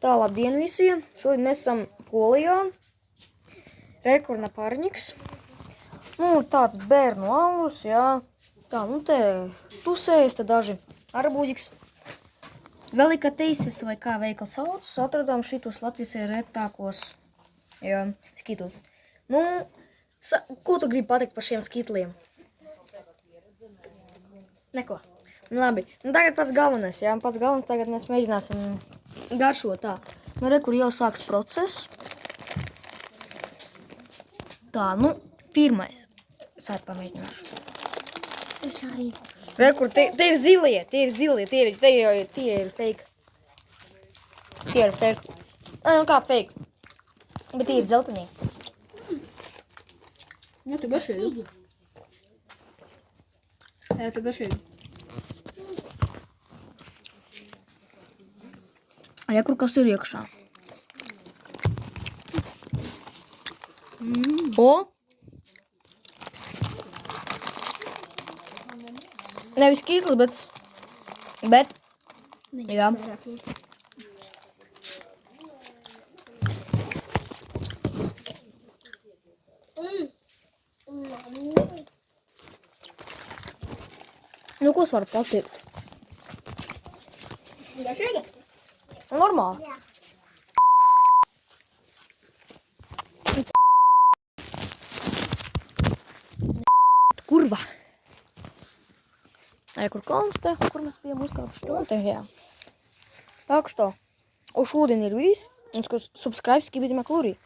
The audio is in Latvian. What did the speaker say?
Tā, labdien visiem! Šodien mēs esam Polijā. Rekorna parņiks. Tāds bērnu alus, jā. Tā, te tusējas, te daži arbūziks. Velikateises, vai kā veikals sauc, atradām šitos Latvijas retākos, jā, skitls. Ko tu gribi pateikt par šiem skitliem? Neko. Labi, tagad pats galvenais, jā, tagad mēs mēģināsim garšot tā. Kur jau sāks process. Tā, pirmais. Es pamēģināšu. Kur, tie ir zilie, tie ir fake. Tie ir fake. Kā fake? Bet tie ir dzeltenīgi. Jā, tu garšīgi. Jā, tu garšīgi. Kur kas ir iekšā. O! Nevis kīklis, bet, jā. Ko es varu pateikt? Garšīgi? Normāli. Kurva. Kur kalns te, kur mēs bijām uzkāpuši. Te, jā. Так что, šodien ir viss. Un subscribe, skibidi makluri.